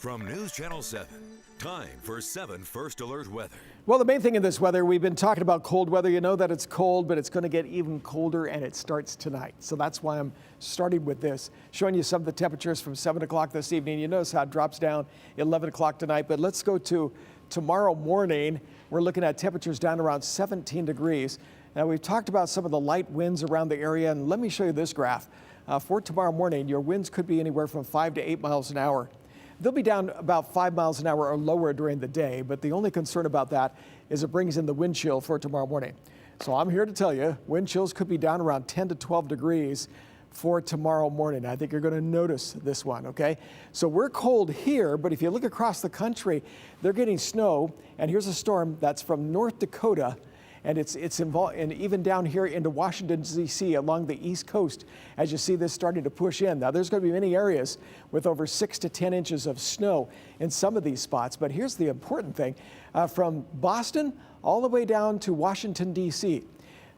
From News Channel 7, time for 7 First Alert weather. Well, the main thing in this weather, we've been talking about cold weather. You know that it's cold, but it's going to get even colder, and it starts tonight. So that's why I'm starting with this, showing you some of the temperatures from 7 o'clock this evening. You notice how it drops down 11 o'clock tonight, but let's go to tomorrow morning. We're looking at temperatures down around 17 degrees. Now, we've talked about some of the light winds around the area, and let me show you this graph. For tomorrow morning, your winds could be anywhere from 5 to 8 miles an hour. They'll be down about 5 miles an hour or lower during the day, but the only concern about that is it brings in the wind chill for tomorrow morning. So I'm here to tell you, wind chills could be down around 10 to 12 degrees for tomorrow morning. I think you're going to notice this one, okay? So we're cold here, but if you look across the country, they're getting snow, and here's a storm that's from North Dakota, and it's involved, and even down here into Washington, D.C. along the East Coast, as you see this starting to push in. Now, there's going to be many areas with over 6 to 10 inches of snow in some of these spots. But here's the important thing. From Boston all the way down to Washington, D.C.,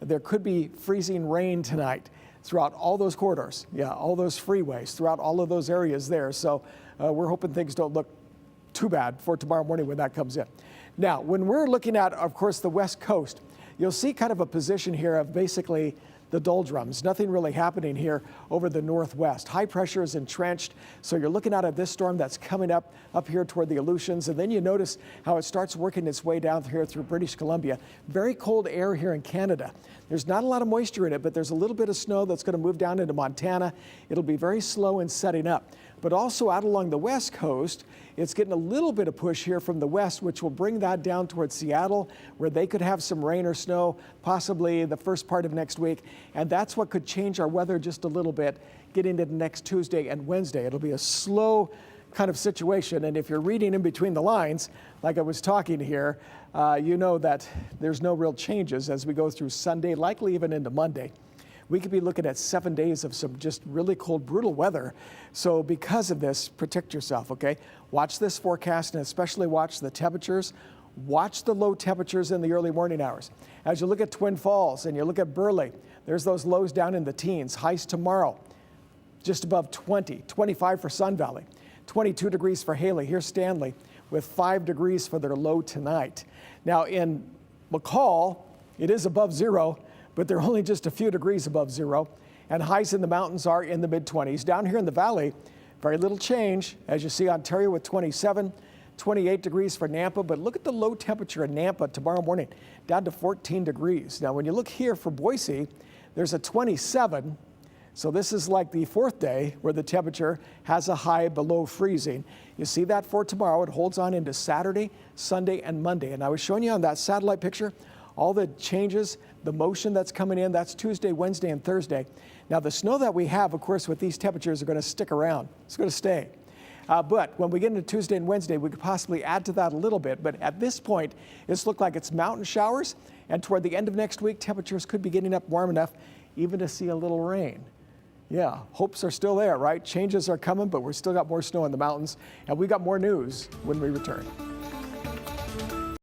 there could be freezing rain tonight throughout all those corridors. Yeah, all those freeways, throughout all of those areas there. So we're hoping things don't look too bad for tomorrow morning when that comes in. Now, when we're looking at, of course, the West Coast, you'll see kind of a position here of basically the doldrums. Nothing really happening here over the northwest. High pressure is entrenched, so you're looking out at this storm that's coming up here toward the Aleutians, and then you notice how it starts working its way down here through British Columbia. Very cold air here in Canada. There's not a lot of moisture in it, but there's a little bit of snow that's going to move down into Montana. It'll be very slow in setting up. But also out along the west coast, it's getting a little bit of push here from the west, which will bring that down towards Seattle, where they could have some rain or snow, possibly the first part of next week. And that's what could change our weather just a little bit, getting into next Tuesday and Wednesday. It'll be a slow kind of situation. And if you're reading in between the lines, like I was talking here, you know that there's no real changes as we go through Sunday, likely even into Monday. We could be looking at 7 days of some just really cold, brutal weather. So because of this, protect yourself, okay? Watch this forecast and especially watch the temperatures. Watch the low temperatures in the early morning hours. As you look at Twin Falls and you look at Burley, there's those lows down in the teens. Highs tomorrow, just above 20, 25 for Sun Valley, 22 degrees for Haley. Here's Stanley with 5 degrees for their low tonight. Now in McCall, it is above zero, but they're only just a few degrees above zero, and highs in the mountains are in the mid-20s. Down here in the valley, very little change. As you see, Ontario with 27, 28 degrees for Nampa, but look at the low temperature in Nampa tomorrow morning, down to 14 degrees. Now, when you look here for Boise, there's a 27, so this is like the fourth day where the temperature has a high below freezing. You see that for tomorrow. It holds on into Saturday, Sunday, and Monday. And I was showing you on that satellite picture all the changes, the motion that's coming in. That's Tuesday, Wednesday, and Thursday. Now, the snow that we have, of course, with these temperatures are going to stick around. It's going to stay. But when we get into Tuesday and Wednesday, we could possibly add to that a little bit. But at this point, it's looked like it's mountain showers. And toward the end of next week, temperatures could be getting up warm enough even to see a little rain. Yeah, hopes are still there, right? Changes are coming, but we've still got more snow in the mountains. And we got more news when we return.